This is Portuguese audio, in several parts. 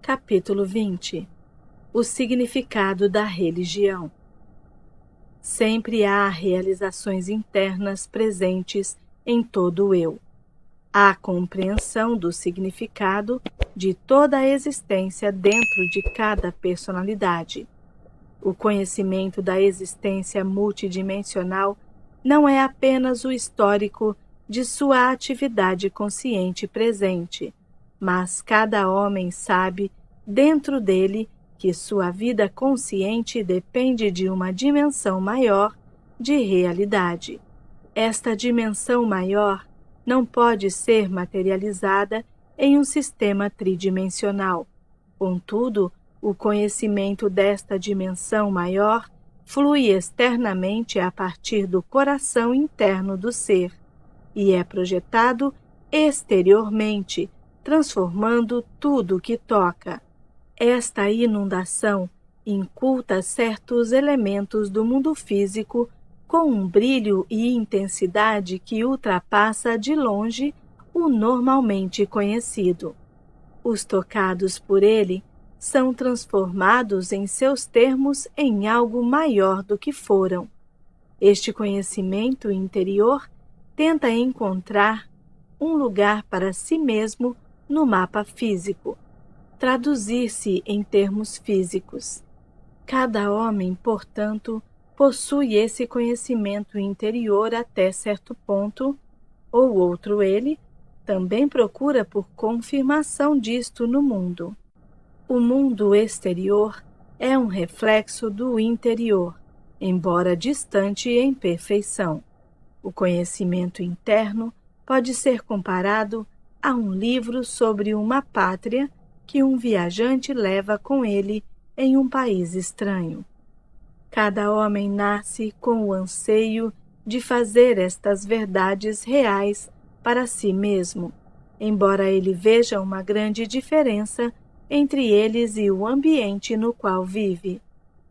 Capítulo 20. O significado da religião. Sempre há realizações internas presentes em todo o eu. Há compreensão do significado de toda a existência dentro de cada personalidade. O conhecimento da existência multidimensional não é apenas o histórico de sua atividade consciente presente, mas cada homem sabe, dentro dele, que sua vida consciente depende de uma dimensão maior de realidade. Esta dimensão maior não pode ser materializada em um sistema tridimensional. Contudo, o conhecimento desta dimensão maior flui externamente a partir do coração interno do ser e é projetado exteriormente, transformando tudo que toca. Esta inundação inculta certos elementos do mundo físico com um brilho e intensidade que ultrapassa de longe o normalmente conhecido. Os tocados por ele são transformados em seus termos em algo maior do que foram. Este conhecimento interior tenta encontrar um lugar para si mesmo no mapa físico, traduzir-se em termos físicos. Cada homem, portanto, possui esse conhecimento interior até certo ponto, ou outro ele também procura por confirmação disto no mundo. O mundo exterior é um reflexo do interior, embora distante em perfeição. O conhecimento interno pode ser comparado a um livro sobre uma pátria que um viajante leva com ele em um país estranho. Cada homem nasce com o anseio de fazer estas verdades reais para si mesmo, embora ele veja uma grande diferença entre eles e o ambiente no qual vive.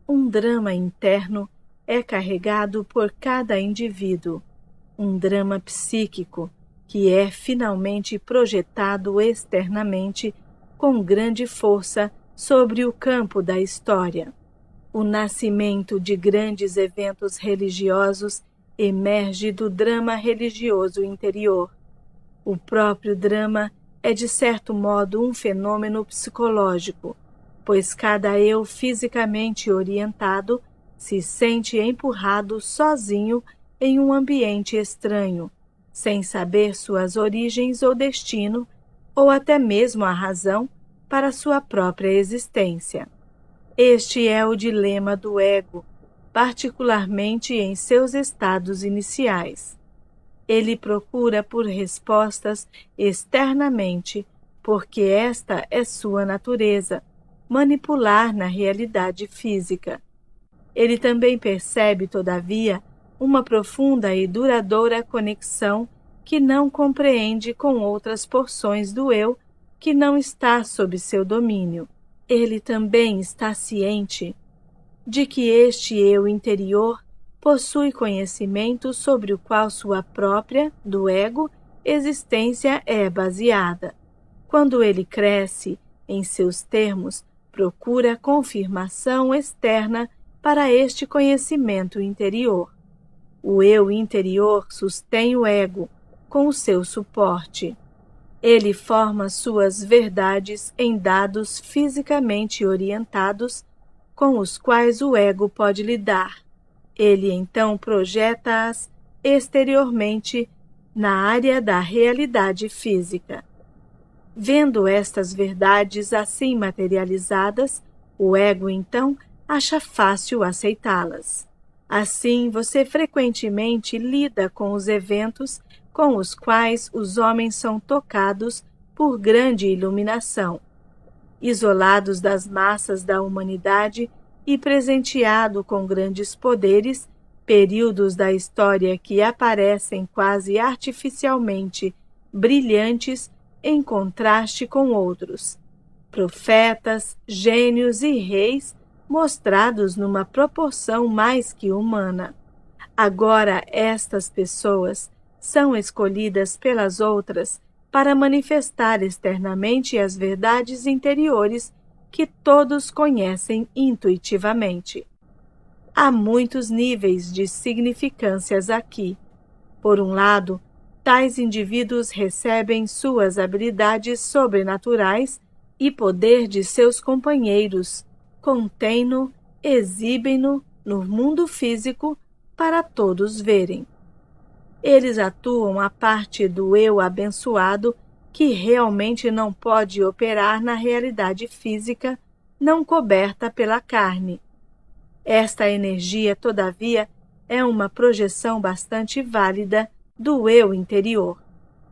Um drama interno é carregado por cada indivíduo, um drama psíquico que é finalmente projetado externamente com grande força sobre o campo da história. O nascimento de grandes eventos religiosos emerge do drama religioso interior. O próprio drama é de certo modo um fenômeno psicológico, pois cada eu fisicamente orientado se sente empurrado sozinho em um ambiente estranho, sem saber suas origens ou destino, ou até mesmo a razão para sua própria existência. Este é o dilema do ego, particularmente em seus estados iniciais. Ele procura por respostas externamente, porque esta é sua natureza, manipular na realidade física. Ele também percebe, todavia, uma profunda e duradoura conexão que não compreende com outras porções do eu que não está sob seu domínio. Ele também está ciente de que este eu interior possui conhecimento sobre o qual sua própria, do ego, existência é baseada. Quando ele cresce, em seus termos, procura confirmação externa para este conhecimento interior. O eu interior sustém o ego com o seu suporte. Ele forma suas verdades em dados fisicamente orientados com os quais o ego pode lidar. Ele então projeta-as exteriormente na área da realidade física. Vendo estas verdades assim materializadas, o ego então acha fácil aceitá-las. Assim, você frequentemente lida com os eventos com os quais os homens são tocados por grande iluminação. Isolados das massas da humanidade e presenteado com grandes poderes, períodos da história que aparecem quase artificialmente brilhantes em contraste com outros. Profetas, gênios e reis mostrados numa proporção mais que humana. Agora estas pessoas são escolhidas pelas outras para manifestar externamente as verdades interiores que todos conhecem intuitivamente. Há muitos níveis de significâncias aqui. Por um lado, tais indivíduos recebem suas habilidades sobrenaturais e poder de seus companheiros, contêm-no, exibem-no no mundo físico para todos verem. Eles atuam a parte do eu abençoado que realmente não pode operar na realidade física não coberta pela carne. Esta energia, todavia, é uma projeção bastante válida do eu interior.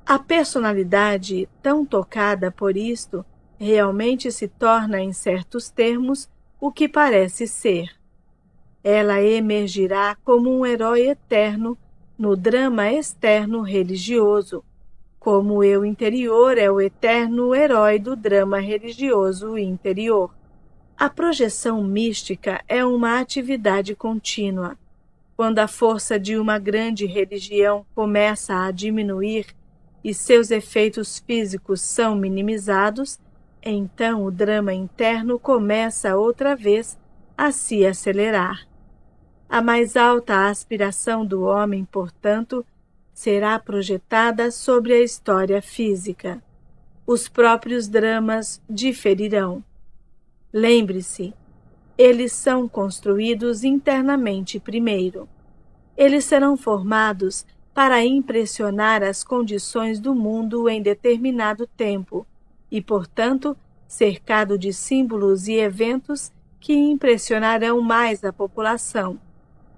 A personalidade, tão tocada por isto, realmente se torna, em certos termos, o que parece ser. Ela emergirá como um herói eterno no drama externo religioso, como o eu interior é o eterno herói do drama religioso interior. A projeção mística é uma atividade contínua. Quando a força de uma grande religião começa a diminuir e seus efeitos físicos são minimizados, então o drama interno começa outra vez a se acelerar. A mais alta aspiração do homem, portanto, será projetada sobre a história física. Os próprios dramas diferirão. Lembre-se, eles são construídos internamente primeiro. Eles serão formados para impressionar as condições do mundo em determinado tempo e, portanto, cercado de símbolos e eventos que impressionarão mais a população.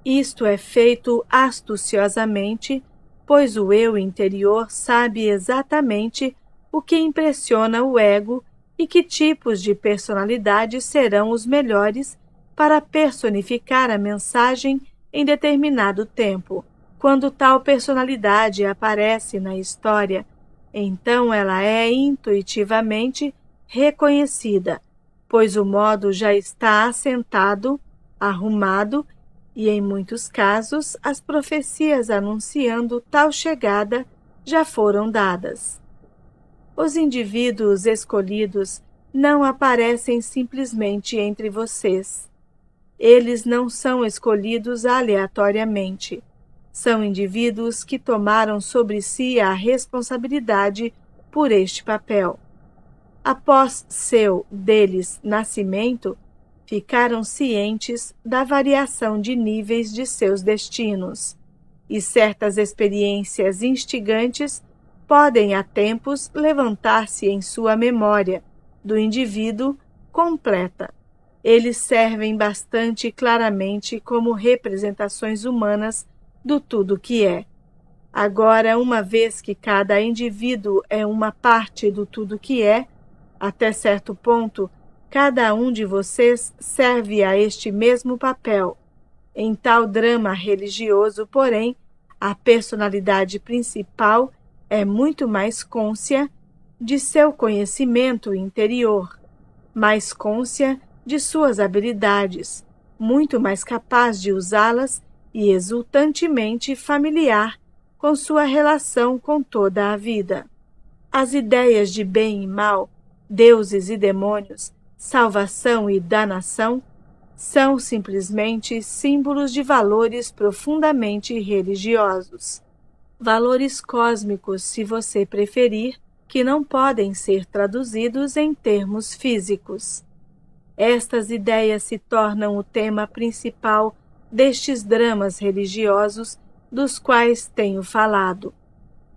Isto é feito astuciosamente, pois o eu interior sabe exatamente o que impressiona o ego e que tipos de personalidade serão os melhores para personificar a mensagem em determinado tempo. Quando tal personalidade aparece na história, então ela é intuitivamente reconhecida, pois o modo já está assentado, arrumado, e em muitos casos as profecias anunciando tal chegada já foram dadas. Os indivíduos escolhidos não aparecem simplesmente entre vocês. Eles não são escolhidos aleatoriamente. São indivíduos que tomaram sobre si a responsabilidade por este papel. Após deles, nascimento, ficaram cientes da variação de níveis de seus destinos, e certas experiências instigantes podem a tempos levantar-se em sua memória do indivíduo completa. Eles servem bastante claramente como representações humanas do tudo que é. Agora, uma vez que cada indivíduo é uma parte do tudo que é, até certo ponto, cada um de vocês serve a este mesmo papel. Em tal drama religioso, porém, a personalidade principal é muito mais cônscia de seu conhecimento interior, mais cônscia de suas habilidades, muito mais capaz de usá-las e exultantemente familiar com sua relação com toda a vida. As ideias de bem e mal, deuses e demônios, salvação e danação, são simplesmente símbolos de valores profundamente religiosos. Valores cósmicos, se você preferir, que não podem ser traduzidos em termos físicos. Estas ideias se tornam o tema principal destes dramas religiosos dos quais tenho falado.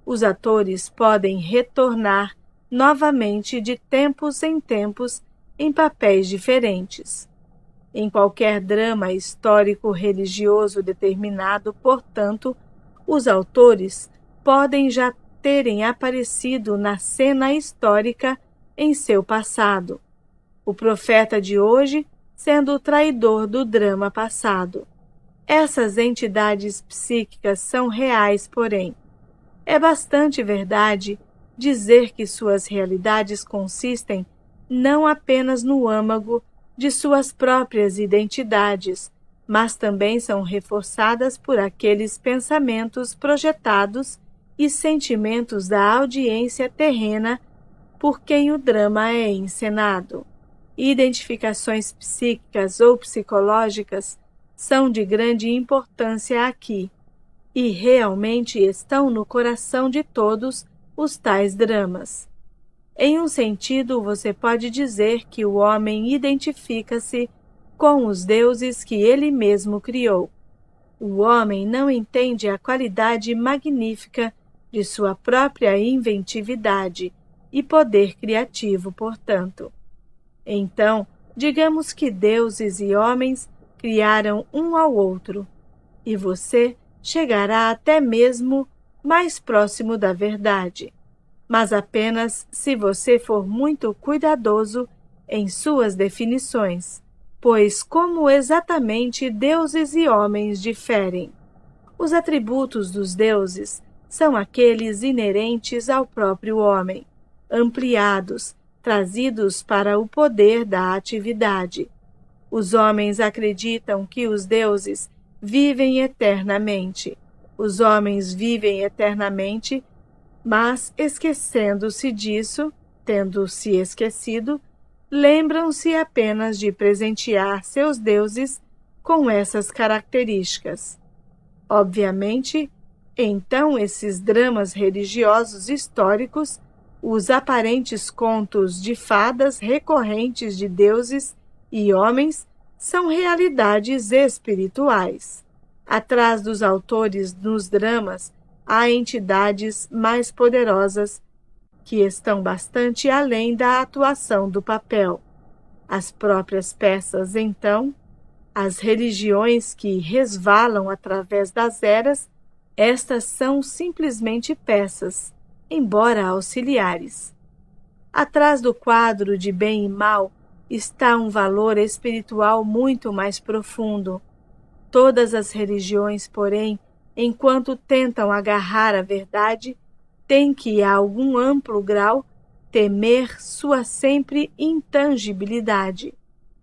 Os atores podem retornar novamente de tempos em tempos em papéis diferentes. Em qualquer drama histórico religioso determinado, portanto, os autores podem já terem aparecido na cena histórica em seu passado, o profeta de hoje sendo o traidor do drama passado. Essas entidades psíquicas são reais, porém. É bastante verdade dizer que suas realidades consistem não apenas no âmago de suas próprias identidades, mas também são reforçadas por aqueles pensamentos projetados e sentimentos da audiência terrena por quem o drama é encenado. Identificações psíquicas ou psicológicas são de grande importância aqui, e realmente estão no coração de todos os tais dramas. Em um sentido, você pode dizer que o homem identifica-se com os deuses que ele mesmo criou. O homem não entende a qualidade magnífica de sua própria inventividade e poder criativo, portanto. Então, digamos que deuses e homens criaram um ao outro, e você chegará até mesmo mais próximo da verdade, mas apenas se você for muito cuidadoso em suas definições, pois como exatamente deuses e homens diferem? Os atributos dos deuses são aqueles inerentes ao próprio homem, ampliados, trazidos para o poder da atividade. Os homens acreditam que os deuses vivem eternamente. Os homens vivem eternamente, mas esquecendo-se disso, tendo-se esquecido, lembram-se apenas de presentear seus deuses com essas características. Obviamente, então esses dramas religiosos históricos, os aparentes contos de fadas recorrentes de deuses e homens, são realidades espirituais. Atrás dos autores nos dramas há entidades mais poderosas que estão bastante além da atuação do papel. As próprias peças, então, as religiões que resvalam através das eras, estas são simplesmente peças, embora auxiliares. Atrás do quadro de bem e mal está um valor espiritual muito mais profundo. Todas as religiões, porém, enquanto tentam agarrar a verdade, têm que, a algum amplo grau, temer sua sempre intangibilidade.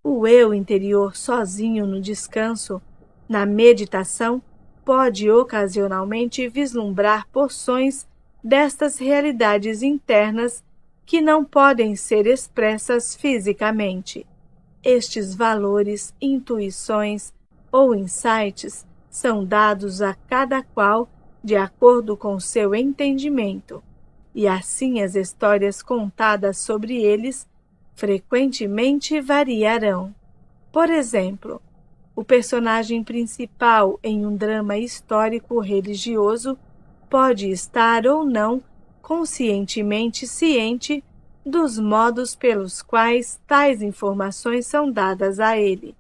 O eu interior sozinho no descanso, na meditação, pode ocasionalmente vislumbrar porções destas realidades internas que não podem ser expressas fisicamente. Estes valores, intuições ou insights são dados a cada qual de acordo com seu entendimento, e assim as histórias contadas sobre eles frequentemente variarão. Por exemplo, o personagem principal em um drama histórico religioso pode estar ou não conscientemente ciente dos modos pelos quais tais informações são dadas a ele.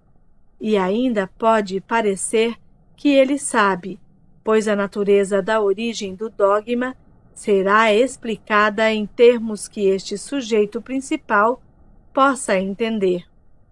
E ainda pode parecer que ele sabe, pois a natureza da origem do dogma será explicada em termos que este sujeito principal possa entender.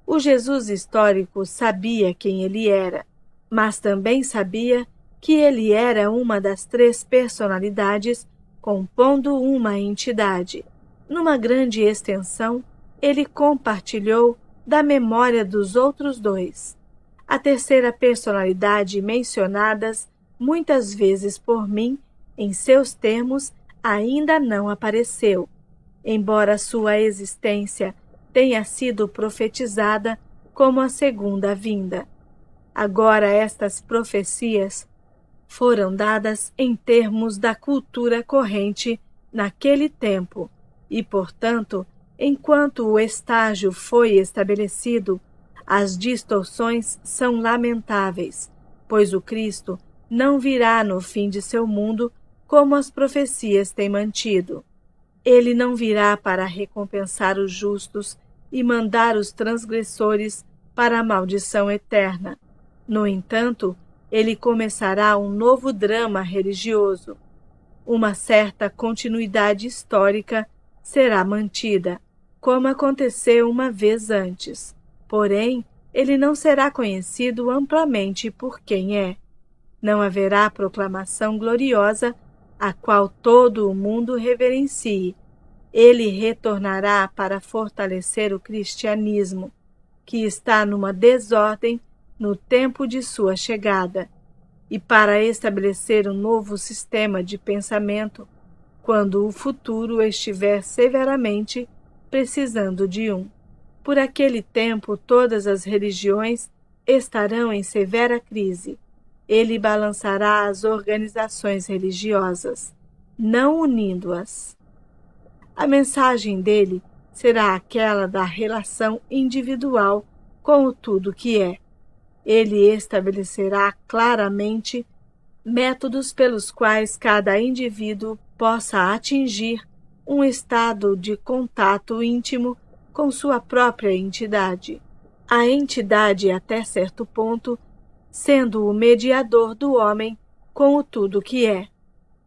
O Jesus histórico sabia quem ele era, mas também sabia que ele era uma das três personalidades compondo uma entidade. Numa grande extensão, ele compartilhou da memória dos outros dois. A terceira personalidade mencionadas muitas vezes por mim, em seus termos, ainda não apareceu, embora sua existência tenha sido profetizada como a segunda vinda. Agora estas profecias foram dadas em termos da cultura corrente naquele tempo e, portanto, enquanto o estágio foi estabelecido, as distorções são lamentáveis, pois o Cristo não virá no fim de seu mundo como as profecias têm mantido. Ele não virá para recompensar os justos e mandar os transgressores para a maldição eterna. No entanto, ele começará um novo drama religioso. Uma certa continuidade histórica será mantida, como aconteceu uma vez antes. Porém, ele não será conhecido amplamente por quem é. Não haverá proclamação gloriosa a qual todo o mundo reverencie. Ele retornará para fortalecer o cristianismo, que está numa desordem no tempo de sua chegada, e para estabelecer um novo sistema de pensamento, quando o futuro estiver severamente precisando de um. Por aquele tempo, todas as religiões estarão em severa crise. Ele balançará as organizações religiosas, não unindo-as. A mensagem dele será aquela da relação individual com o tudo que é. Ele estabelecerá claramente métodos pelos quais cada indivíduo possa atingir um estado de contato íntimo com sua própria entidade. A entidade, até certo ponto, sendo o mediador do homem com o tudo que é.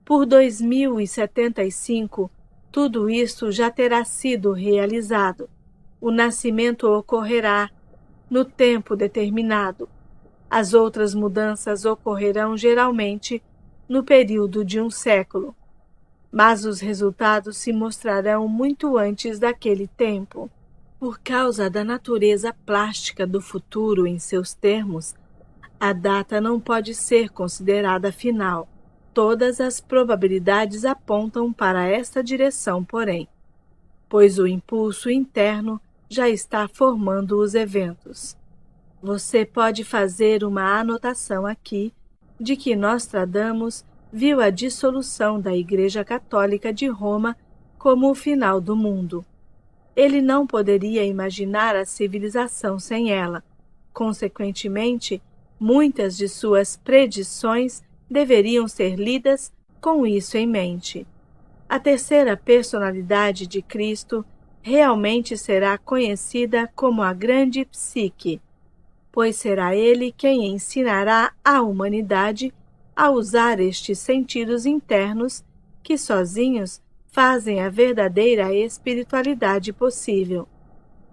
Por 2075, tudo isso já terá sido realizado. O nascimento ocorrerá no tempo determinado. As outras mudanças ocorrerão geralmente no período de um século, mas os resultados se mostrarão muito antes daquele tempo. Por causa da natureza plástica do futuro em seus termos, a data não pode ser considerada final. Todas as probabilidades apontam para esta direção, porém, pois o impulso interno já está formando os eventos. Você pode fazer uma anotação aqui de que Nostradamus viu a dissolução da Igreja Católica de Roma como o final do mundo. Ele não poderia imaginar a civilização sem ela. Consequentemente, muitas de suas predições deveriam ser lidas com isso em mente. A terceira personalidade de Cristo realmente será conhecida como a Grande Psique, pois será ele quem ensinará à humanidade a usar estes sentidos internos que sozinhos fazem a verdadeira espiritualidade possível.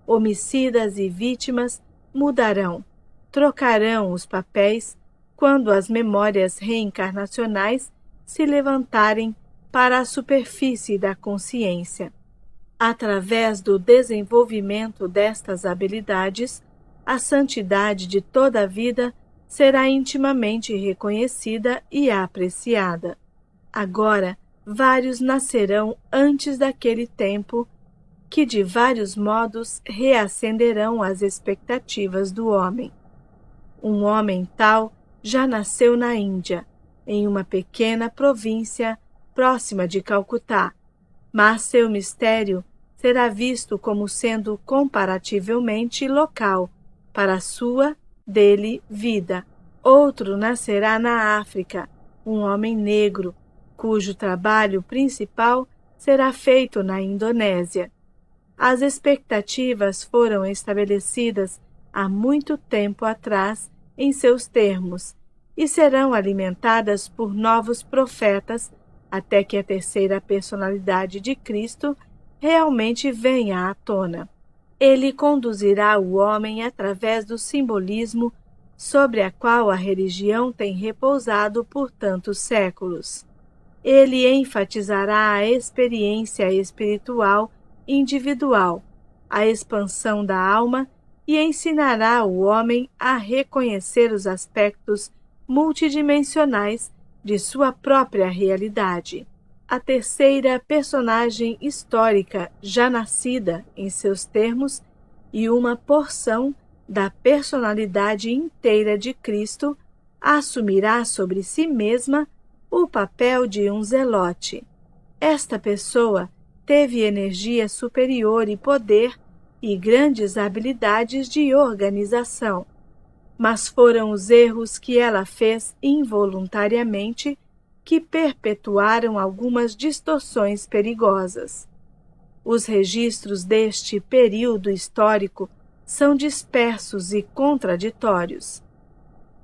Homicidas e vítimas mudarão, trocarão os papéis quando as memórias reencarnacionais se levantarem para a superfície da consciência. Através do desenvolvimento destas habilidades, a santidade de toda a vida será intimamente reconhecida e apreciada. Agora, vários nascerão antes daquele tempo, que de vários modos reacenderão as expectativas do homem. Um homem tal já nasceu na Índia, em uma pequena província próxima de Calcutá, mas seu mistério será visto como sendo comparativamente local para a sua, dele, vida. Outro nascerá na África, um homem negro, cujo trabalho principal será feito na Indonésia. As expectativas foram estabelecidas há muito tempo atrás em seus termos e serão alimentadas por novos profetas até que a terceira personalidade de Cristo realmente venha à tona. Ele conduzirá o homem através do simbolismo sobre a qual a religião tem repousado por tantos séculos. Ele enfatizará a experiência espiritual individual, a expansão da alma e ensinará o homem a reconhecer os aspectos multidimensionais de sua própria realidade. A terceira personagem histórica já nascida em seus termos e uma porção da personalidade inteira de Cristo assumirá sobre si mesma o papel de um zelote. Esta pessoa teve energia superior e poder e grandes habilidades de organização, mas foram os erros que ela fez involuntariamente que perpetuaram algumas distorções perigosas. Os registros deste período histórico são dispersos e contraditórios.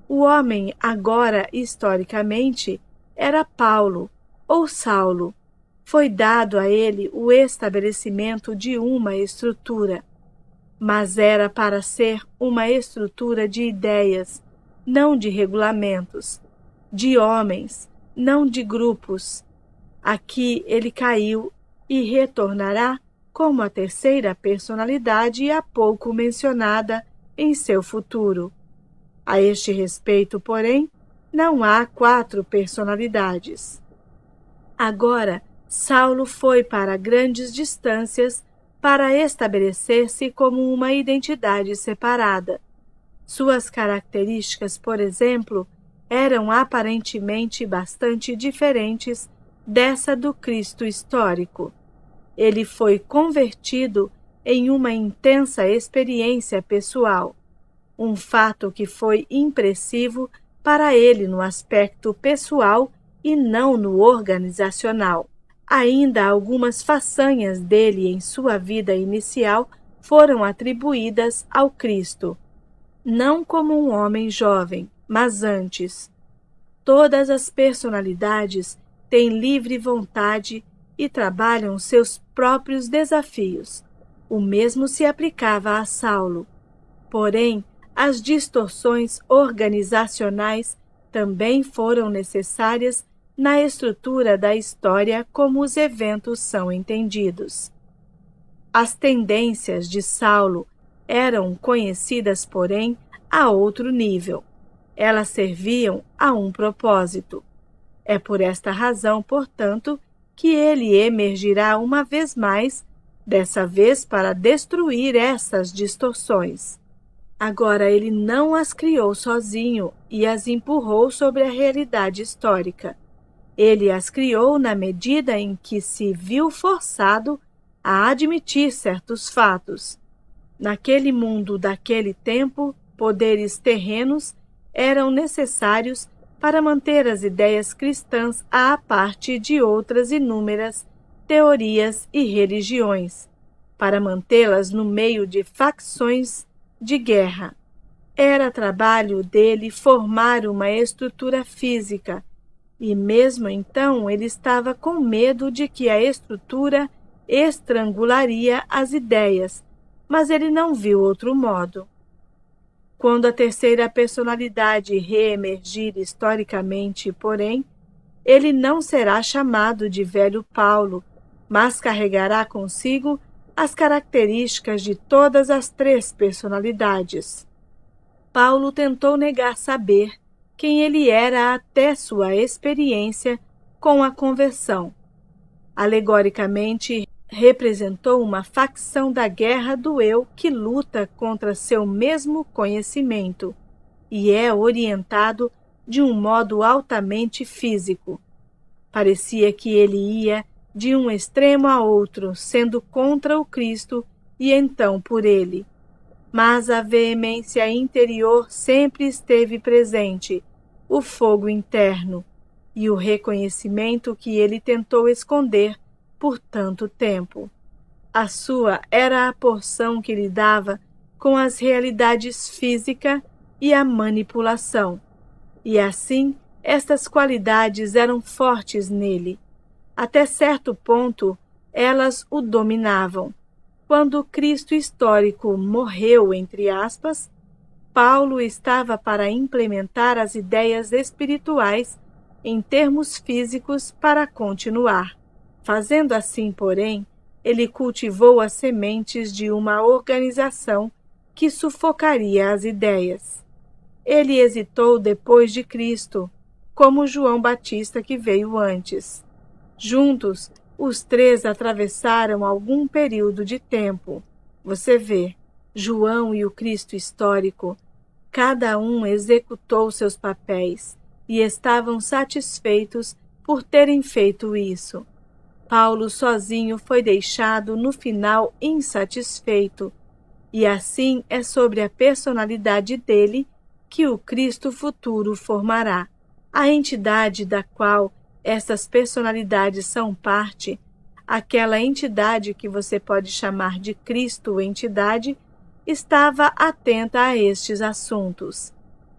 O homem agora, historicamente, era Paulo ou Saulo. Foi dado a ele o estabelecimento de uma estrutura, mas era para ser uma estrutura de ideias, não de regulamentos, de homens, não de grupos. Aqui ele caiu e retornará como a terceira personalidade há pouco mencionada em seu futuro. A este respeito, porém, não há 4 personalidades. Agora, Saulo foi para grandes distâncias para estabelecer-se como uma identidade separada. Suas características, por exemplo, eram aparentemente bastante diferentes dessa do Cristo histórico. Ele foi convertido em uma intensa experiência pessoal, um fato que foi impressivo para ele no aspecto pessoal e não no organizacional. Ainda algumas façanhas dele em sua vida inicial foram atribuídas ao Cristo, não como um homem jovem, mas antes. Todas as personalidades têm livre vontade e trabalham seus próprios desafios. O mesmo se aplicava a Saulo. Porém, as distorções organizacionais também foram necessárias na estrutura da história como os eventos são entendidos. As tendências de Saulo eram conhecidas, porém, a outro nível. Elas serviam a um propósito. É por esta razão, portanto, que ele emergirá uma vez mais, dessa vez para destruir essas distorções. Agora ele não as criou sozinho e as empurrou sobre a realidade histórica. Ele as criou na medida em que se viu forçado a admitir certos fatos. Naquele mundo daquele tempo, poderes terrenos eram necessários para manter as ideias cristãs à parte de outras inúmeras teorias e religiões, para mantê-las no meio de facções de guerra. Era trabalho dele formar uma estrutura física, e mesmo então ele estava com medo de que a estrutura estrangularia as ideias, mas ele não viu outro modo. Quando a terceira personalidade reemergir historicamente, porém, ele não será chamado de velho Paulo, mas carregará consigo as características de todas as três personalidades. Paulo tentou negar saber quem ele era até sua experiência com a conversão. Alegoricamente, representou uma facção da guerra do eu que luta contra seu mesmo conhecimento e é orientado de um modo altamente físico. Parecia que ele ia de um extremo a outro, sendo contra o Cristo e então por ele. Mas a veemência interior sempre esteve presente, o fogo interno e o reconhecimento que ele tentou esconder por tanto tempo. A sua era a porção que lhe dava com as realidades física e a manipulação. E assim, estas qualidades eram fortes nele. Até certo ponto, elas o dominavam. Quando Cristo histórico morreu, entre aspas, Paulo estava para implementar as ideias espirituais em termos físicos para continuar. Fazendo assim, porém, ele cultivou as sementes de uma organização que sufocaria as ideias. Ele hesitou depois de Cristo, como João Batista que veio antes. Juntos, os três atravessaram algum período de tempo. Você vê, João e o Cristo histórico, cada um executou seus papéis e estavam satisfeitos por terem feito isso. Paulo sozinho foi deixado no final insatisfeito, e assim é sobre a personalidade dele que o Cristo futuro formará. A entidade da qual essas personalidades são parte, aquela entidade que você pode chamar de Cristo-entidade, estava atenta a estes assuntos.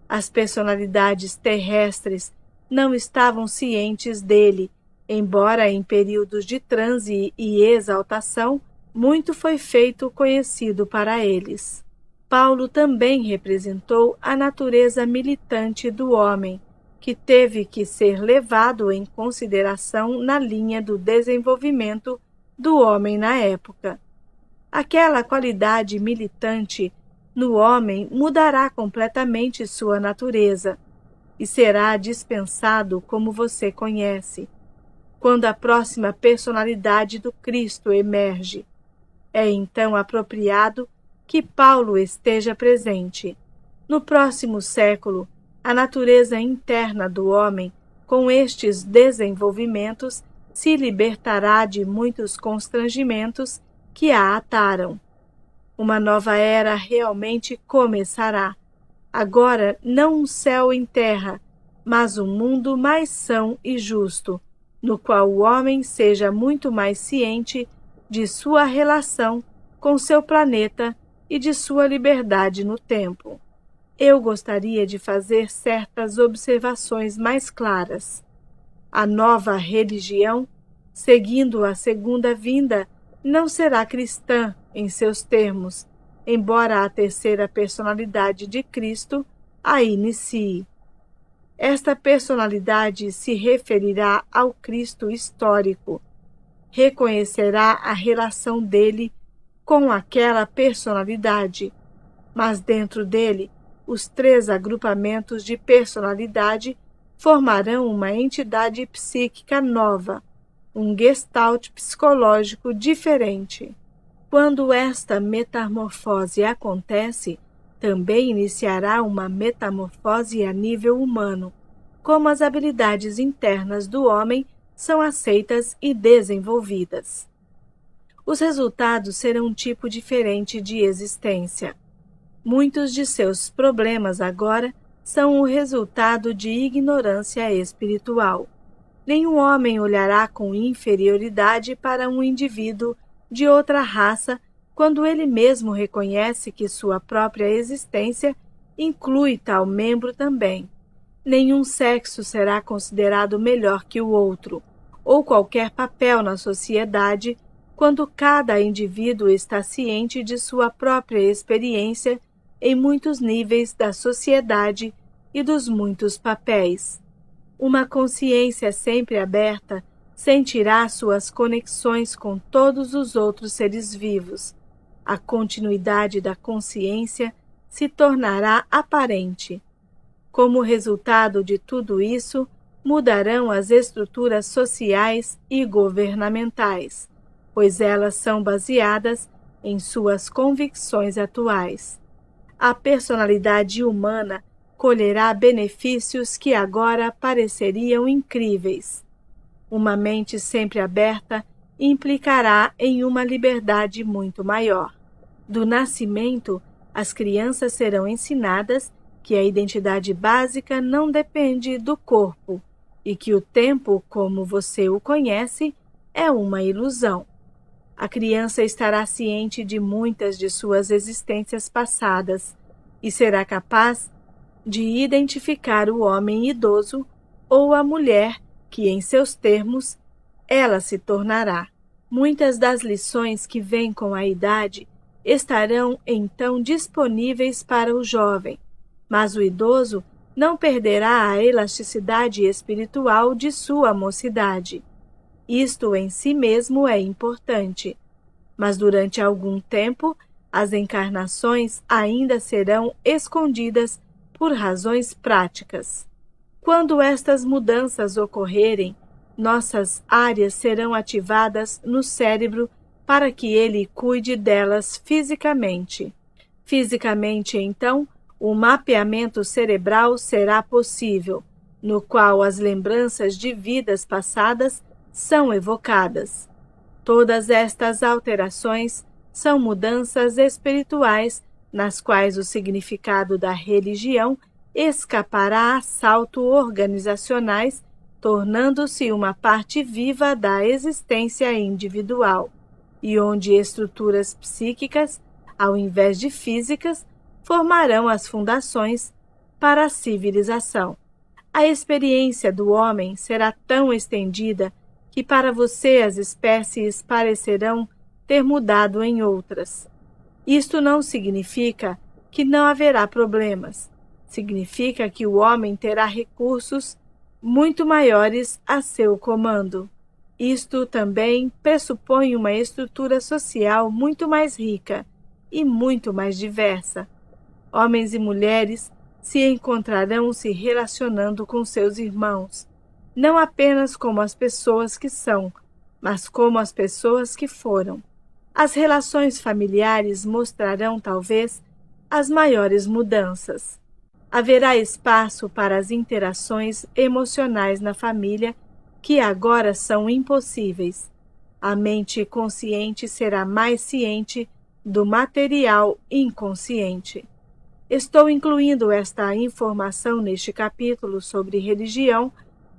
As personalidades terrestres não estavam cientes dele, embora em períodos de transe e exaltação, muito foi feito conhecido para eles. Paulo também representou a natureza militante do homem, que teve que ser levado em consideração na linha do desenvolvimento do homem na época. Aquela qualidade militante no homem mudará completamente sua natureza e será dispensado como você conhece, quando a próxima personalidade do Cristo emerge. É então apropriado que Paulo esteja presente. No próximo século, a natureza interna do homem, com estes desenvolvimentos, se libertará de muitos constrangimentos que a ataram. Uma nova era realmente começará. Agora, não um céu em terra, mas um mundo mais são e justo, no qual o homem seja muito mais ciente de sua relação com seu planeta e de sua liberdade no tempo. Eu gostaria de fazer certas observações mais claras. A nova religião, seguindo a segunda vinda, não será cristã em seus termos, embora a terceira personalidade de Cristo a inicie. Esta personalidade se referirá ao Cristo histórico, reconhecerá a relação dele com aquela personalidade, mas dentro dele, os três agrupamentos de personalidade formarão uma entidade psíquica nova, um gestalt psicológico diferente. Quando esta metamorfose acontece, também iniciará uma metamorfose a nível humano, como as habilidades internas do homem são aceitas e desenvolvidas. Os resultados serão um tipo diferente de existência. Muitos de seus problemas agora são o resultado de ignorância espiritual. Nenhum homem olhará com inferioridade para um indivíduo de outra raça quando ele mesmo reconhece que sua própria existência inclui tal membro também. Nenhum sexo será considerado melhor que o outro, ou qualquer papel na sociedade, quando cada indivíduo está ciente de sua própria experiência em muitos níveis da sociedade e dos muitos papéis. Uma consciência sempre aberta sentirá suas conexões com todos os outros seres vivos. A continuidade da consciência se tornará aparente. Como resultado de tudo isso, mudarão as estruturas sociais e governamentais, pois elas são baseadas em suas convicções atuais. A personalidade humana colherá benefícios que agora pareceriam incríveis. Uma mente sempre aberta implicará em uma liberdade muito maior. Do nascimento, as crianças serão ensinadas que a identidade básica não depende do corpo e que o tempo, como você o conhece, é uma ilusão. A criança estará ciente de muitas de suas existências passadas e será capaz de identificar o homem idoso ou a mulher que, em seus termos, ela se tornará. Muitas das lições que vêm com a idade estarão então disponíveis para o jovem, mas o idoso não perderá a elasticidade espiritual de sua mocidade. Isto em si mesmo é importante, mas durante algum tempo as encarnações ainda serão escondidas por razões práticas. Quando estas mudanças ocorrerem, nossas áreas serão ativadas no cérebro para que ele cuide delas fisicamente. Fisicamente, então, o mapeamento cerebral será possível, no qual as lembranças de vidas passadas são evocadas. Todas estas alterações são mudanças espirituais nas quais o significado da religião escapará a saltos organizacionais, tornando-se uma parte viva da existência individual, e onde estruturas psíquicas, ao invés de físicas, formarão as fundações para a civilização. A experiência do homem será tão estendida que para você as espécies parecerão ter mudado em outras. Isto não significa que não haverá problemas. Significa que o homem terá recursos muito maiores a seu comando. Isto também pressupõe uma estrutura social muito mais rica e muito mais diversa. Homens e mulheres se encontrarão se relacionando com seus irmãos, não apenas como as pessoas que são, mas como as pessoas que foram. As relações familiares mostrarão, talvez, as maiores mudanças. Haverá espaço para as interações emocionais na família, que agora são impossíveis. A mente consciente será mais ciente do material inconsciente. Estou incluindo esta informação neste capítulo sobre religião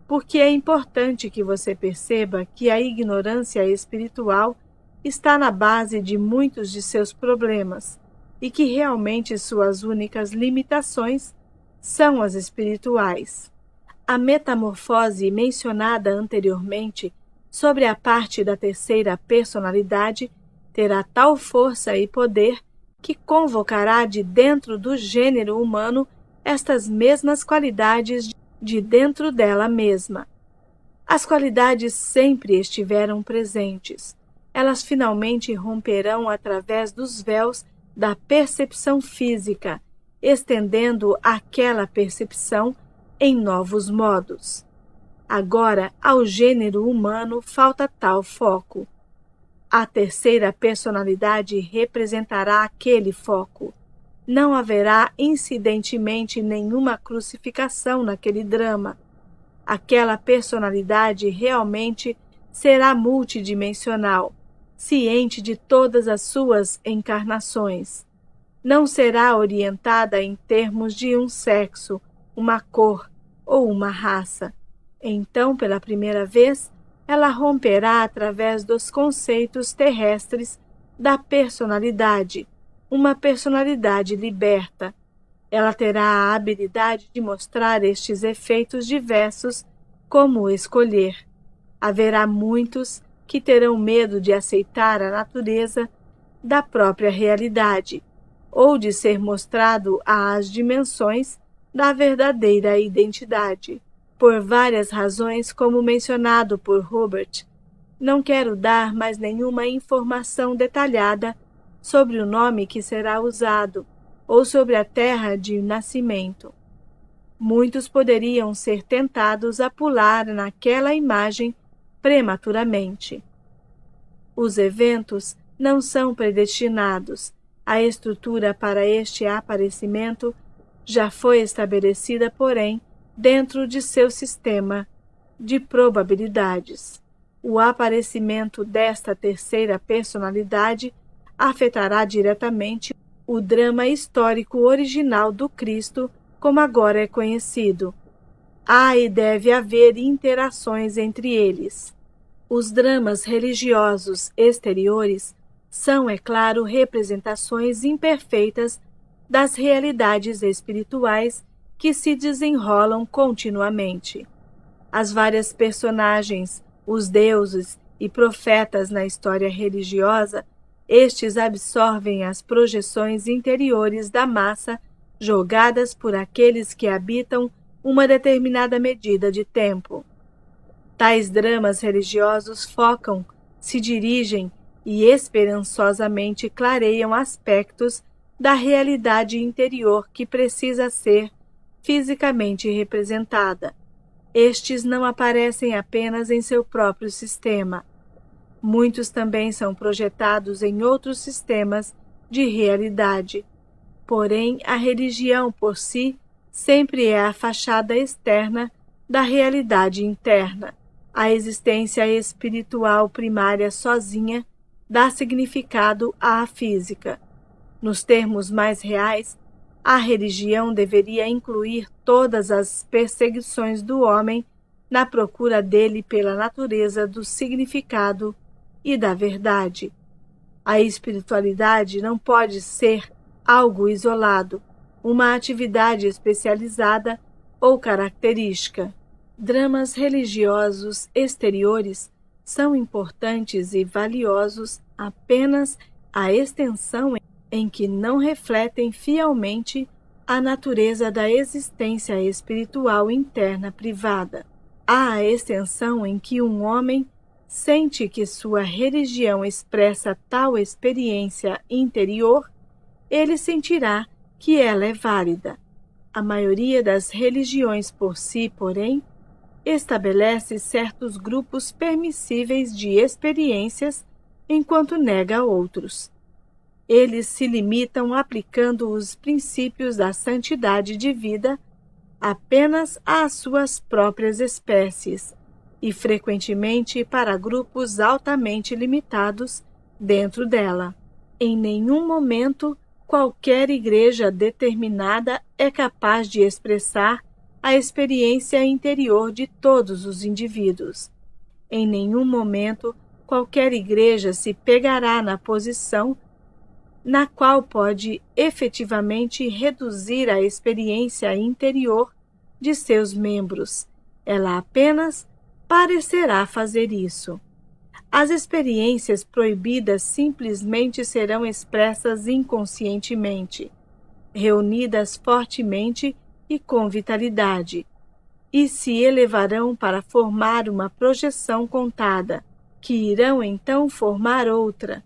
porque é importante que você perceba que a ignorância espiritual está na base de muitos de seus problemas e que realmente suas únicas limitações são as espirituais. A metamorfose mencionada anteriormente sobre a parte da terceira personalidade terá tal força e poder que convocará de dentro do gênero humano estas mesmas qualidades de dentro dela mesma. As qualidades sempre estiveram presentes. Elas finalmente romperão através dos véus da percepção física, estendendo aquela percepção em novos modos. Agora, ao gênero humano falta tal foco. A terceira personalidade representará aquele foco. Não haverá incidentemente nenhuma crucificação naquele drama. Aquela personalidade realmente será multidimensional, ciente de todas as suas encarnações. Não será orientada em termos de um sexo, uma cor ou uma raça. Então, pela primeira vez, ela romperá através dos conceitos terrestres da personalidade, uma personalidade liberta. Ela terá a habilidade de mostrar estes efeitos diversos, como escolher. Haverá muitos que terão medo de aceitar a natureza da própria realidade, ou de ser mostrado às dimensões da verdadeira identidade. Por várias razões, como mencionado por Hubert, não quero dar mais nenhuma informação detalhada sobre o nome que será usado ou sobre a terra de nascimento. Muitos poderiam ser tentados a pular naquela imagem prematuramente. Os eventos não são predestinados. A estrutura para este aparecimento já foi estabelecida, porém, dentro de seu sistema de probabilidades. O aparecimento desta terceira personalidade afetará diretamente o drama histórico original do Cristo, como agora é conhecido. Há e deve haver interações entre eles. Os dramas religiosos exteriores são, é claro, representações imperfeitas das realidades espirituais que se desenrolam continuamente. As várias personagens, os deuses e profetas na história religiosa, estes absorvem as projeções interiores da massa jogadas por aqueles que habitam uma determinada medida de tempo. Tais dramas religiosos focam, se dirigem e esperançosamente clareiam aspectos da realidade interior que precisa ser fisicamente representada. Estes não aparecem apenas em seu próprio sistema. Muitos também são projetados em outros sistemas de realidade. Porém, a religião por si sempre é a fachada externa da realidade interna. A existência espiritual primária sozinha dá significado à física. Nos termos mais reais, a religião deveria incluir todas as perseguições do homem na procura dele pela natureza do significado e da verdade. A espiritualidade não pode ser algo isolado, uma atividade especializada ou característica. Dramas religiosos exteriores são importantes e valiosos apenas à extensão em que não refletem fielmente a natureza da existência espiritual interna privada. Há a extensão em que um homem sente que sua religião expressa tal experiência interior, ele sentirá que ela é válida. A maioria das religiões por si, porém, estabelece certos grupos permissíveis de experiências enquanto nega outros. Eles se limitam aplicando os princípios da santidade de vida apenas às suas próprias espécies e frequentemente para grupos altamente limitados dentro dela. Em nenhum momento qualquer igreja determinada é capaz de expressar a experiência interior de todos os indivíduos. Em nenhum momento qualquer igreja se pegará na posição na qual pode efetivamente reduzir a experiência interior de seus membros. Ela apenas parecerá fazer isso. As experiências proibidas simplesmente serão expressas inconscientemente, reunidas fortemente e com vitalidade, e se elevarão para formar uma projeção contada, que irão então formar outra,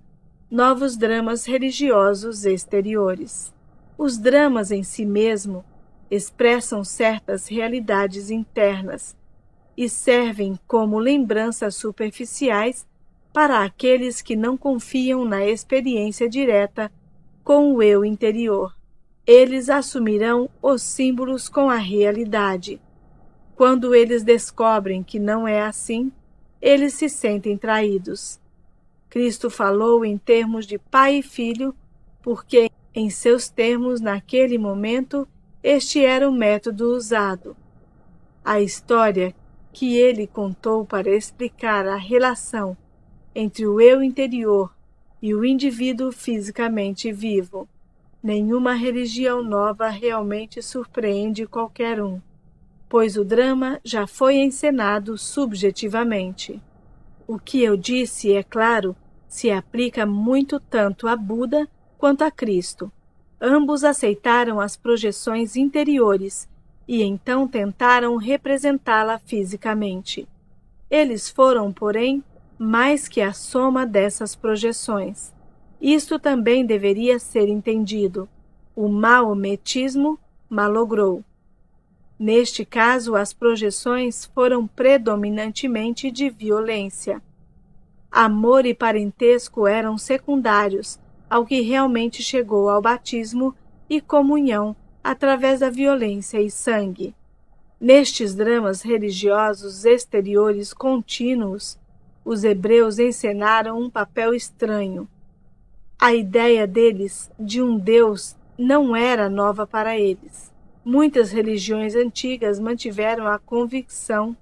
novos dramas religiosos exteriores. Os dramas em si mesmo expressam certas realidades internas e servem como lembranças superficiais para aqueles que não confiam na experiência direta com o eu interior. Eles assumirão os símbolos com a realidade. Quando eles descobrem que não é assim, eles se sentem traídos. Cristo falou em termos de pai e filho, porque, em seus termos, naquele momento, este era o método usado. A história que ele contou para explicar a relação entre o eu interior e o indivíduo fisicamente vivo. Nenhuma religião nova realmente surpreende qualquer um, pois o drama já foi encenado subjetivamente. O que eu disse, é claro, se aplica muito tanto a Buda quanto a Cristo. Ambos aceitaram as projeções interiores e então tentaram representá-la fisicamente. Eles foram, porém, mais que a soma dessas projeções. Isto também deveria ser entendido. O maometismo malogrou. Neste caso, as projeções foram predominantemente de violência. Amor e parentesco eram secundários ao que realmente chegou ao batismo e comunhão através da violência e sangue. Nestes dramas religiosos exteriores contínuos, os hebreus encenaram um papel estranho. A ideia deles de um Deus não era nova para eles. Muitas religiões antigas mantiveram a convicção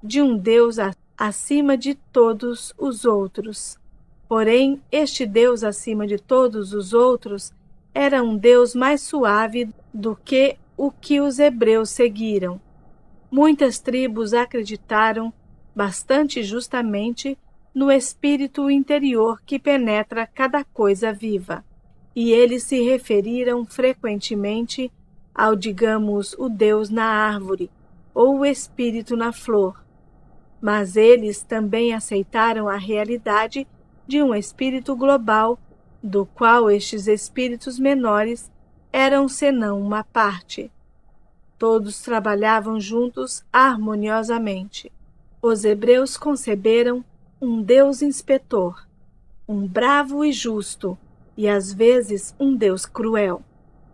de um Deus acima de todos os outros. Porém, este Deus acima de todos os outros era um Deus mais suave do que o que os hebreus seguiram. Muitas tribos acreditaram, bastante justamente, no espírito interior que penetra cada coisa viva, e eles se referiram frequentemente ao, digamos, o Deus na árvore ou o espírito na flor. Mas eles também aceitaram a realidade de um espírito global, do qual estes espíritos menores eram senão uma parte. Todos trabalhavam juntos harmoniosamente. Os hebreus conceberam um Deus inspetor, um bravo e justo, e às vezes um Deus cruel.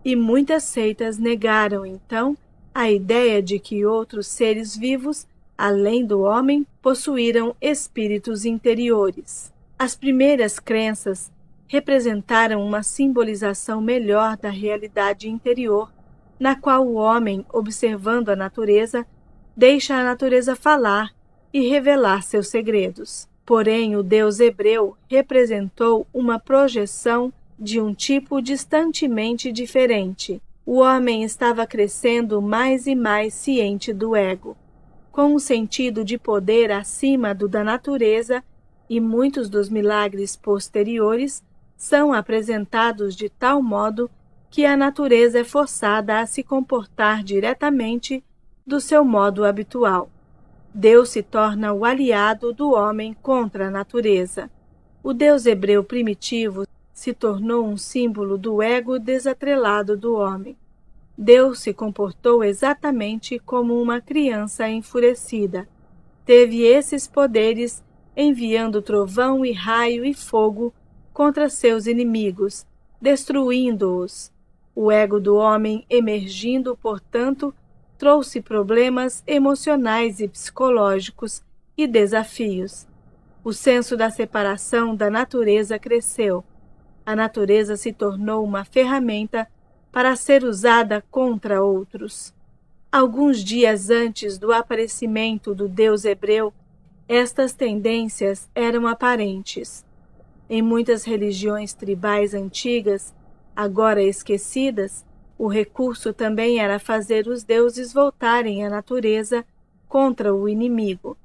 E muitas seitas negaram, então, a ideia de que outros seres vivos, além do homem, possuíram espíritos interiores. As primeiras crenças representaram uma simbolização melhor da realidade interior, na qual o homem, observando a natureza, deixa a natureza falar e revelar seus segredos. Porém, o Deus hebreu representou uma projeção de um tipo distantemente diferente. O homem estava crescendo mais e mais ciente do ego, com um sentido de poder acima do da natureza, e muitos dos milagres posteriores são apresentados de tal modo que a natureza é forçada a se comportar diretamente do seu modo habitual. Deus se torna o aliado do homem contra a natureza. O Deus hebreu primitivo se tornou um símbolo do ego desatrelado do homem. Deus se comportou exatamente como uma criança enfurecida. Teve esses poderes enviando trovão e raio e fogo contra seus inimigos, destruindo-os. O ego do homem emergindo, portanto, trouxe problemas emocionais e psicológicos e desafios. O senso da separação da natureza cresceu. A natureza se tornou uma ferramenta para ser usada contra outros. Alguns dias antes do aparecimento do Deus hebreu, estas tendências eram aparentes. Em muitas religiões tribais antigas, agora esquecidas, o recurso também era fazer os deuses voltarem à natureza contra o inimigo.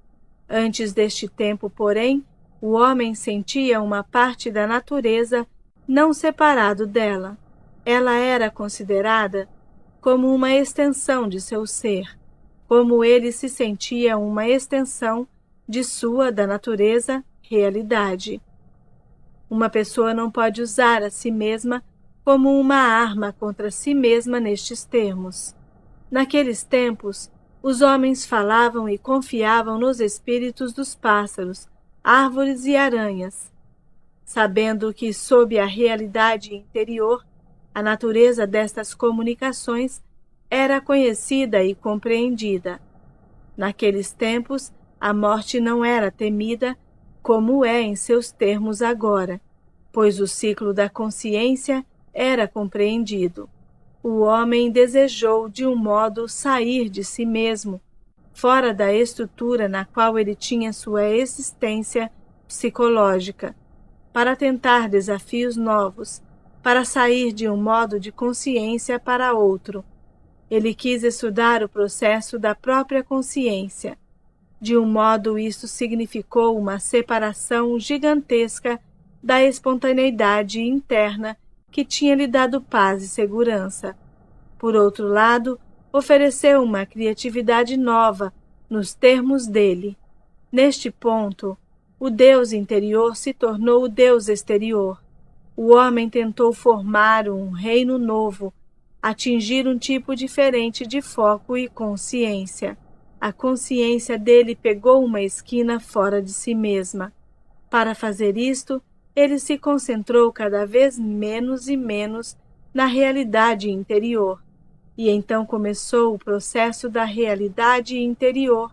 Antes deste tempo, porém, o homem sentia uma parte da natureza não separado dela. Ela era considerada como uma extensão de seu ser, como ele se sentia uma extensão de sua, da natureza, realidade. Uma pessoa não pode usar a si mesma como uma arma contra si mesma nestes termos. Naqueles tempos, os homens falavam e confiavam nos espíritos dos pássaros, árvores e aranhas, sabendo que, sob a realidade interior, a natureza destas comunicações era conhecida e compreendida. Naqueles tempos, a morte não era temida, como é em seus termos agora, pois o ciclo da consciência era compreendido. O homem desejou, de um modo, sair de si mesmo, fora da estrutura na qual ele tinha sua existência psicológica, para tentar desafios novos, para sair de um modo de consciência para outro. Ele quis estudar o processo da própria consciência. De um modo, isso significou uma separação gigantesca da espontaneidade interna que tinha lhe dado paz e segurança. Por outro lado, ofereceu uma criatividade nova nos termos dele. Neste ponto, o Deus interior se tornou o Deus exterior. O homem tentou formar um reino novo, atingir um tipo diferente de foco e consciência. A consciência dele pegou uma esquina fora de si mesma. Para fazer isto, ele se concentrou cada vez menos e menos na realidade interior, e então começou o processo da realidade interior,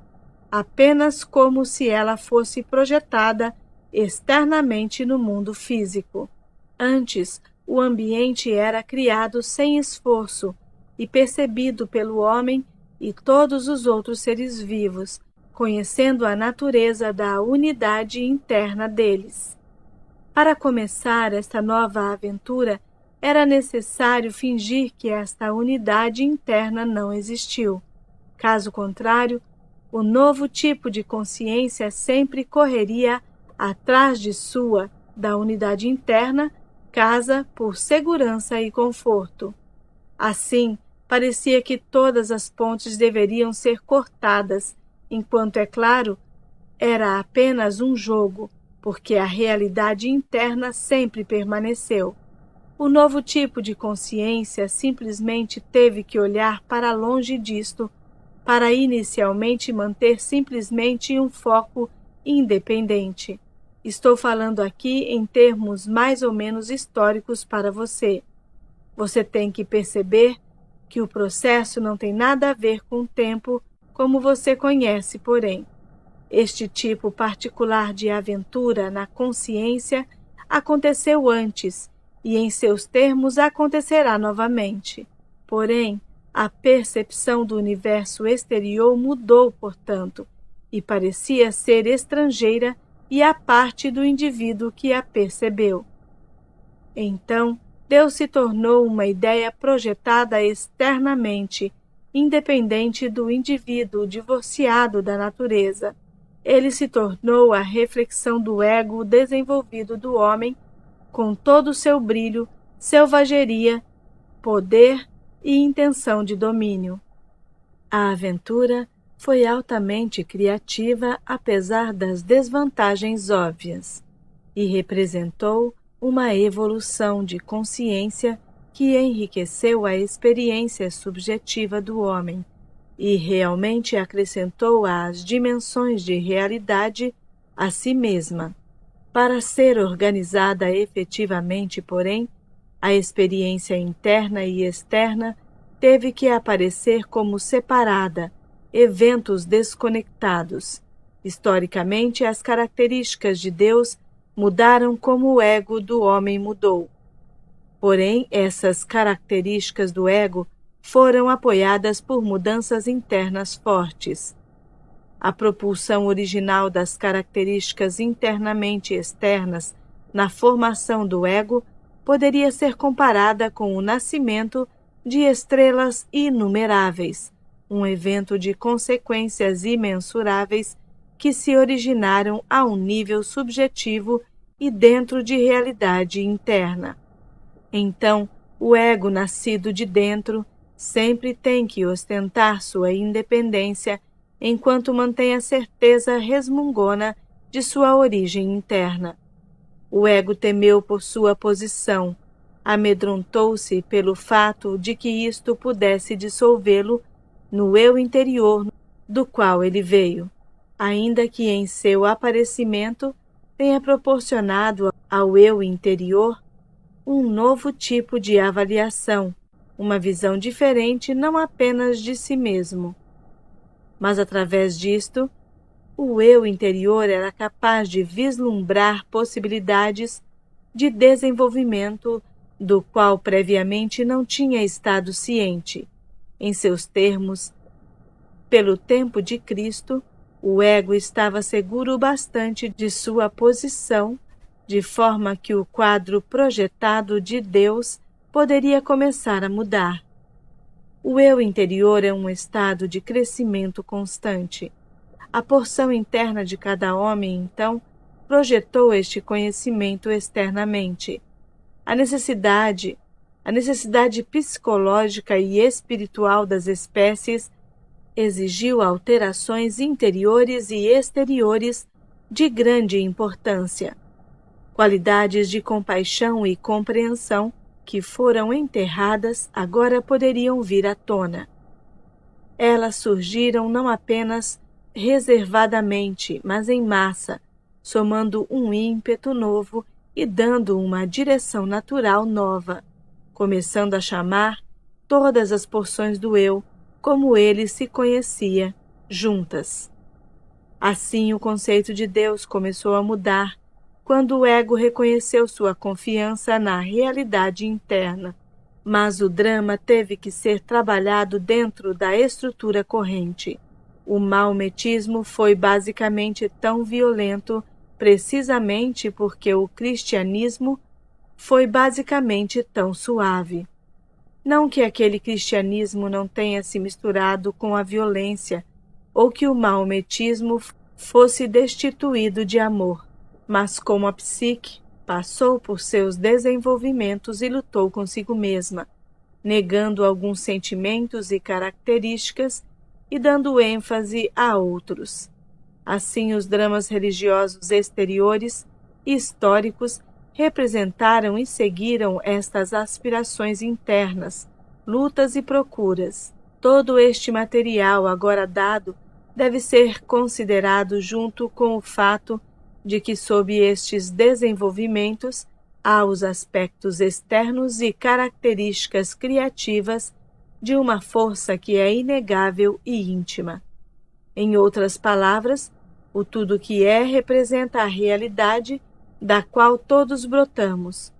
apenas como se ela fosse projetada externamente no mundo físico. Antes, o ambiente era criado sem esforço e percebido pelo homem e todos os outros seres vivos, conhecendo a natureza da unidade interna deles. Para começar esta nova aventura, era necessário fingir que esta unidade interna não existiu. Caso contrário, o novo tipo de consciência sempre correria atrás de sua, da unidade interna, casa por segurança e conforto. Assim, parecia que todas as pontes deveriam ser cortadas, enquanto, é claro, era apenas um jogo, porque a realidade interna sempre permaneceu. O novo tipo de consciência simplesmente teve que olhar para longe disto, para inicialmente manter simplesmente um foco independente. Estou falando aqui em termos mais ou menos históricos para você. Você tem que perceber que o processo não tem nada a ver com o tempo como você conhece, porém. Este tipo particular de aventura na consciência aconteceu antes e, em seus termos, acontecerá novamente. Porém, a percepção do universo exterior mudou, portanto, e parecia ser estrangeira e à parte do indivíduo que a percebeu. Então, Deus se tornou uma ideia projetada externamente, independente do indivíduo divorciado da natureza. Ele se tornou a reflexão do ego desenvolvido do homem, com todo o seu brilho, selvageria, poder e intenção de domínio. A aventura foi altamente criativa apesar das desvantagens óbvias, e representou uma evolução de consciência que enriqueceu a experiência subjetiva do homem e realmente acrescentou às dimensões de realidade a si mesma. Para ser organizada efetivamente, porém, a experiência interna e externa teve que aparecer como separada, eventos desconectados. Historicamente, as características de Deus mudaram como o ego do homem mudou. Porém, essas características do ego foram apoiadas por mudanças internas fortes. A propulsão original das características internamente externas na formação do ego poderia ser comparada com o nascimento de estrelas inumeráveis, um evento de consequências imensuráveis que se originaram a um nível subjetivo e dentro de realidade interna. Então, o ego nascido de dentro sempre tem que ostentar sua independência enquanto mantém a certeza resmungona de sua origem interna. O ego temeu por sua posição, amedrontou-se pelo fato de que isto pudesse dissolvê-lo no eu interior do qual ele veio, ainda que em seu aparecimento tenha proporcionado ao eu interior um novo tipo de avaliação, uma visão diferente não apenas de si mesmo. Mas através disto, o eu interior era capaz de vislumbrar possibilidades de desenvolvimento do qual previamente não tinha estado ciente. Em seus termos, pelo tempo de Cristo, o ego estava seguro bastante de sua posição, de forma que o quadro projetado de Deus poderia começar a mudar. O eu interior é um estado de crescimento constante. A porção interna de cada homem, então, projetou este conhecimento externamente. A necessidade psicológica e espiritual das espécies exigiu alterações interiores e exteriores de grande importância. Qualidades de compaixão e compreensão que foram enterradas agora poderiam vir à tona. Elas surgiram não apenas reservadamente, mas em massa, somando um ímpeto novo e dando uma direção natural nova, começando a chamar todas as porções do eu, como ele se conhecia, juntas. Assim, o conceito de Deus começou a mudar, quando o ego reconheceu sua confiança na realidade interna, mas o drama teve que ser trabalhado dentro da estrutura corrente. O maometismo foi basicamente tão violento precisamente porque o cristianismo foi basicamente tão suave. Não que aquele cristianismo não tenha se misturado com a violência, ou que o maometismo fosse destituído de amor, mas como a psique passou por seus desenvolvimentos e lutou consigo mesma, negando alguns sentimentos e características e dando ênfase a outros. Assim, os dramas religiosos exteriores e históricos representaram e seguiram estas aspirações internas, lutas e procuras. Todo este material agora dado deve ser considerado junto com o fato de que sob estes desenvolvimentos há os aspectos externos e características criativas de uma força que é inegável e íntima. Em outras palavras, o tudo que é representa a realidade da qual todos brotamos.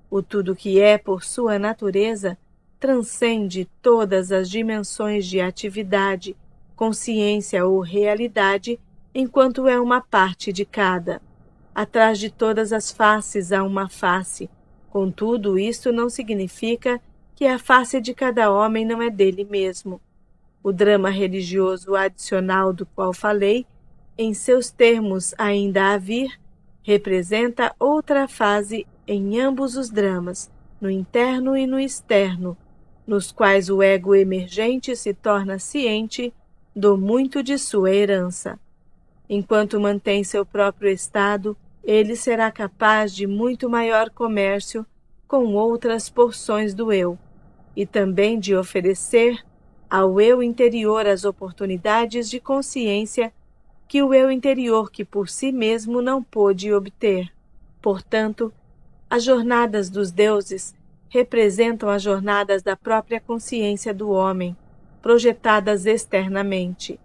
O tudo que é, por sua natureza, transcende todas as dimensões de atividade, consciência ou realidade, enquanto é uma parte de cada. Atrás de todas as faces há uma face. Contudo, isto não significa que a face de cada homem não é dele mesmo. O drama religioso adicional do qual falei, em seus termos ainda a vir, representa outra fase em ambos os dramas, no interno e no externo, nos quais o ego emergente se torna ciente do muito de sua herança. Enquanto mantém seu próprio estado, ele será capaz de muito maior comércio com outras porções do eu, e também de oferecer ao eu interior as oportunidades de consciência que o eu interior que por si mesmo não pôde obter. Portanto, as jornadas dos deuses representam as jornadas da própria consciência do homem, projetadas externamente.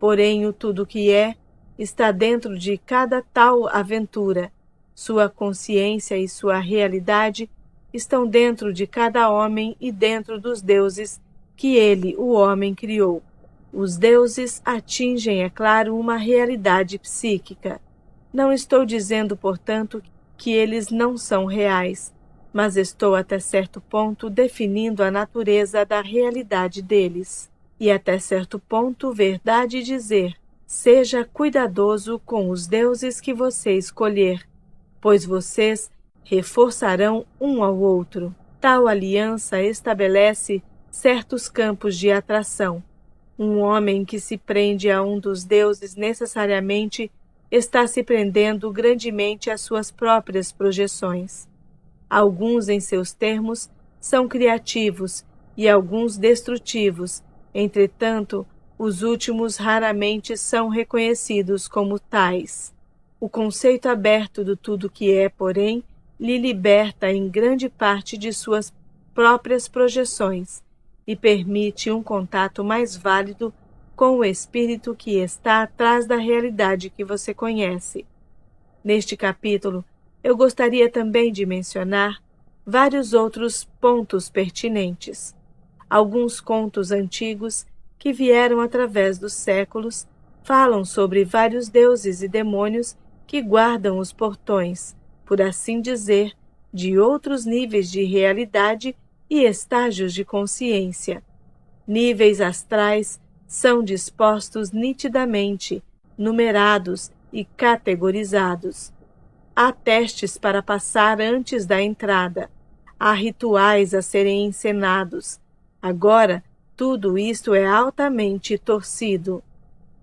Porém, o tudo que é está dentro de cada tal aventura. Sua consciência e sua realidade estão dentro de cada homem e dentro dos deuses que ele, o homem, criou. Os deuses atingem, é claro, uma realidade psíquica. Não estou dizendo, portanto, que eles não são reais, mas estou até certo ponto definindo a natureza da realidade deles. E até certo ponto, verdade dizer, seja cuidadoso com os deuses que você escolher, pois vocês reforçarão um ao outro. Tal aliança estabelece certos campos de atração. Um homem que se prende a um dos deuses necessariamente está se prendendo grandemente às suas próprias projeções. Alguns, em seus termos, são criativos e alguns destrutivos. Entretanto, os últimos raramente são reconhecidos como tais. O conceito aberto do tudo que é, porém, lhe liberta em grande parte de suas próprias projeções e permite um contato mais válido com o espírito que está atrás da realidade que você conhece. Neste capítulo, eu gostaria também de mencionar vários outros pontos pertinentes. Alguns contos antigos que vieram através dos séculos falam sobre vários deuses e demônios que guardam os portões, por assim dizer, de outros níveis de realidade e estágios de consciência. Níveis astrais são dispostos nitidamente, numerados e categorizados. Há testes para passar antes da entrada. Há rituais a serem encenados. Agora, tudo isto é altamente torcido.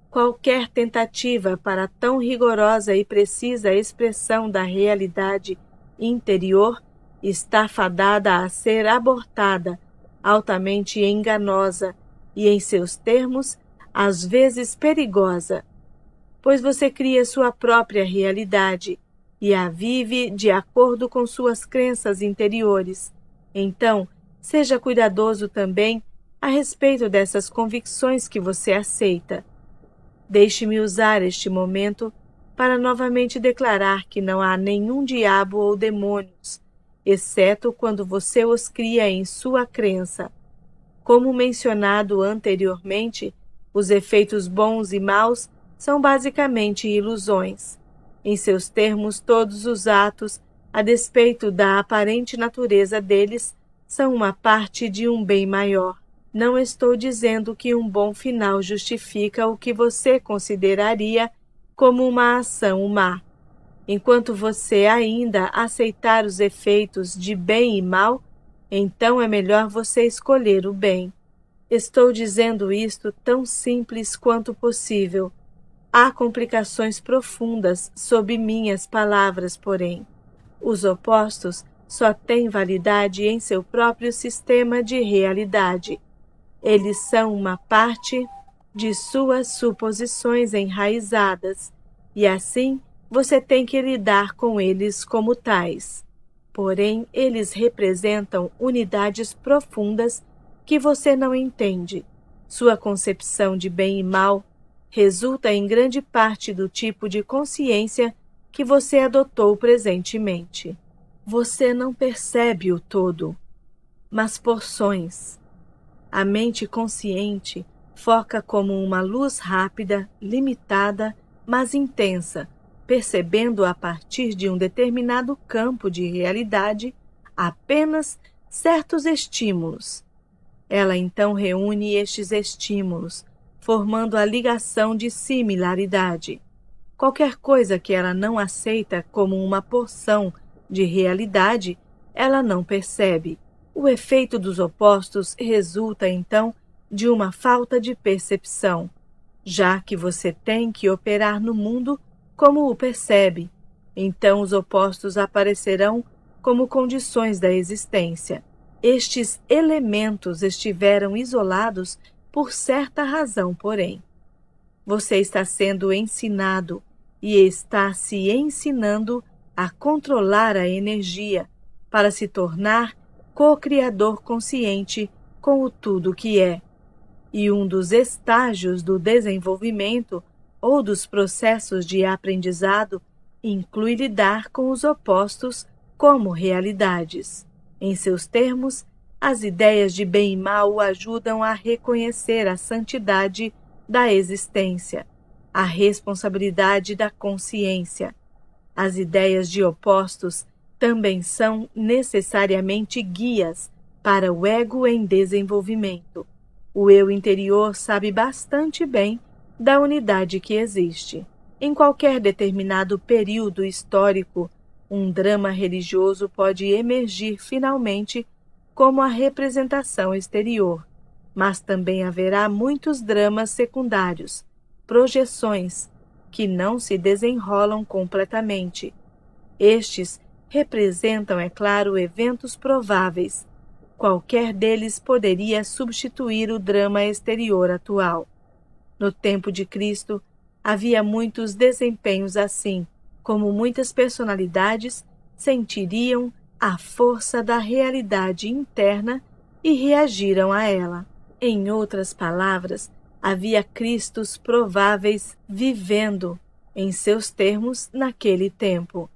Qualquer tentativa para tão rigorosa e precisa expressão da realidade interior está fadada a ser abortada, altamente enganosa e, em seus termos, às vezes perigosa, pois você cria sua própria realidade e a vive de acordo com suas crenças interiores. Então, seja cuidadoso também a respeito dessas convicções que você aceita. Deixe-me usar este momento para novamente declarar que não há nenhum diabo ou demônios, exceto quando você os cria em sua crença. Como mencionado anteriormente, os efeitos bons e maus são basicamente ilusões. Em seus termos, todos os atos, a despeito da aparente natureza deles, são uma parte de um bem maior. Não estou dizendo que um bom final justifica o que você consideraria como uma ação má. Enquanto você ainda aceitar os efeitos de bem e mal, então é melhor você escolher o bem. Estou dizendo isto tão simples quanto possível. Há complicações profundas sob minhas palavras, porém. Os opostos só têm validade em seu próprio sistema de realidade. Eles são uma parte de suas suposições enraizadas, e assim você tem que lidar com eles como tais. Porém, eles representam unidades profundas que você não entende. Sua concepção de bem e mal resulta em grande parte do tipo de consciência que você adotou presentemente. Você não percebe o todo, mas porções. A mente consciente foca como uma luz rápida, limitada, mas intensa, percebendo a partir de um determinado campo de realidade apenas certos estímulos. Ela então reúne estes estímulos, formando a ligação de similaridade. Qualquer coisa que ela não aceita como uma porção de realidade, ela não percebe. O efeito dos opostos resulta, então, de uma falta de percepção, já que você tem que operar no mundo como o percebe. Então os opostos aparecerão como condições da existência. Estes elementos estiveram isolados por certa razão, porém. Você está sendo ensinado e está se ensinando a controlar a energia para se tornar co-criador consciente com o tudo que é. E um dos estágios do desenvolvimento ou dos processos de aprendizado inclui lidar com os opostos como realidades. Em seus termos, as ideias de bem e mal o ajudam a reconhecer a santidade da existência, a responsabilidade da consciência. As ideias de opostos também são necessariamente guias para o ego em desenvolvimento. O eu interior sabe bastante bem da unidade que existe. Em qualquer determinado período histórico, um drama religioso pode emergir finalmente como a representação exterior, mas também haverá muitos dramas secundários, projeções, que não se desenrolam completamente. Estes representam, é claro, eventos prováveis. Qualquer deles poderia substituir o drama exterior atual. No tempo de Cristo, havia muitos desempenhos assim, como muitas personalidades sentiriam a força da realidade interna e reagiram a ela. Em outras palavras, havia Cristos prováveis vivendo, em seus termos, naquele tempo.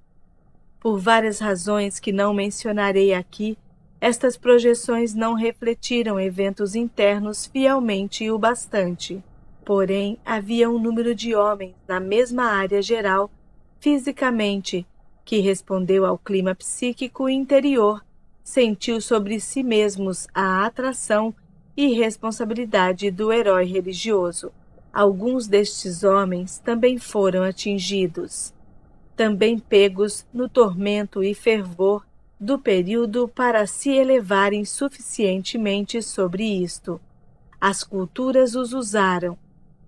Por várias razões que não mencionarei aqui, estas projeções não refletiram eventos internos fielmente o bastante. Porém, havia um número de homens na mesma área geral, fisicamente, que respondeu ao clima psíquico interior, sentiu sobre si mesmos a atração e responsabilidade do herói religioso. Alguns destes homens também foram atingidos, também pegos no tormento e fervor do período para se elevarem suficientemente sobre isto. As culturas os usaram.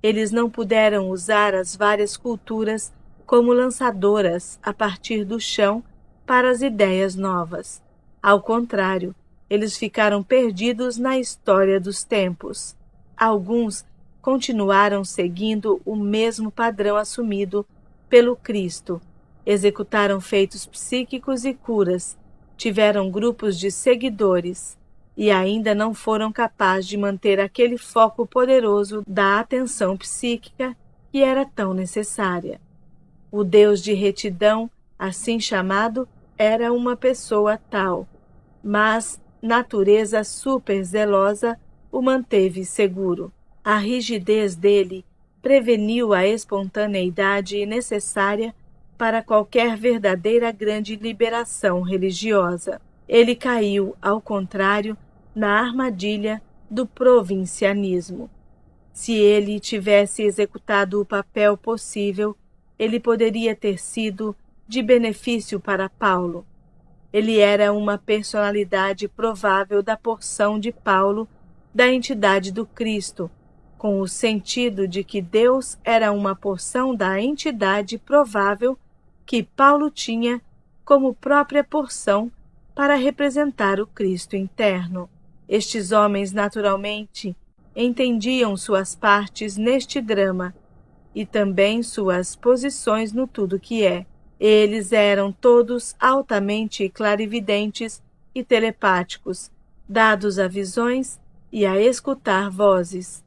Eles não puderam usar as várias culturas como lançadoras a partir do chão para as ideias novas. Ao contrário, eles ficaram perdidos na história dos tempos. Alguns continuaram seguindo o mesmo padrão assumido pelo Cristo, executaram feitos psíquicos e curas, tiveram grupos de seguidores e ainda não foram capazes de manter aquele foco poderoso da atenção psíquica que era tão necessária. O Deus de retidão, assim chamado, era uma pessoa tal, mas natureza super zelosa o manteve seguro. A rigidez dele preveniu a espontaneidade necessária para qualquer verdadeira grande liberação religiosa. Ele caiu, ao contrário, na armadilha do provincianismo. Se ele tivesse executado o papel possível, ele poderia ter sido de benefício para Paulo. Ele era uma personalidade provável da porção de Paulo, da entidade do Cristo, com o sentido de que Deus era uma porção da entidade provável que Paulo tinha como própria porção para representar o Cristo interno. Estes homens, naturalmente, entendiam suas partes neste drama e também suas posições no tudo que é. Eles eram todos altamente clarividentes e telepáticos, dados a visões e a escutar vozes.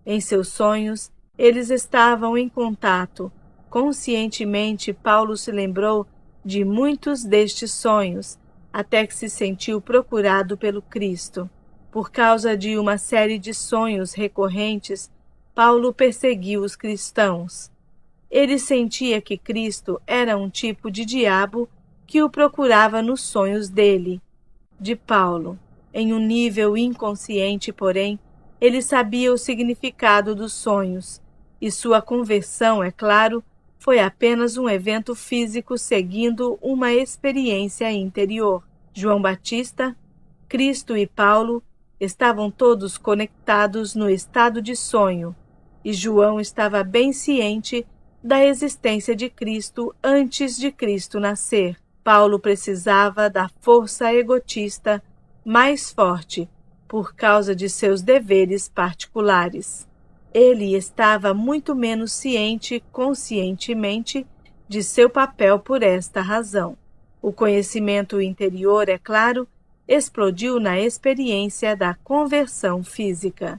Em seus sonhos, eles estavam em contato. Conscientemente, Paulo se lembrou de muitos destes sonhos, até que se sentiu procurado pelo Cristo. Por causa de uma série de sonhos recorrentes, Paulo perseguiu os cristãos. Ele sentia que Cristo era um tipo de diabo que o procurava nos sonhos dele, de Paulo. Em um nível inconsciente, porém, ele sabia o significado dos sonhos, e sua conversão, é claro, foi apenas um evento físico seguindo uma experiência interior. João Batista, Cristo e Paulo estavam todos conectados no estado de sonho, e João estava bem ciente da existência de Cristo antes de Cristo nascer. Paulo precisava da força egotista mais forte por causa de seus deveres particulares. Ele estava muito menos ciente conscientemente de seu papel por esta razão. O conhecimento interior, é claro, explodiu na experiência da conversão física.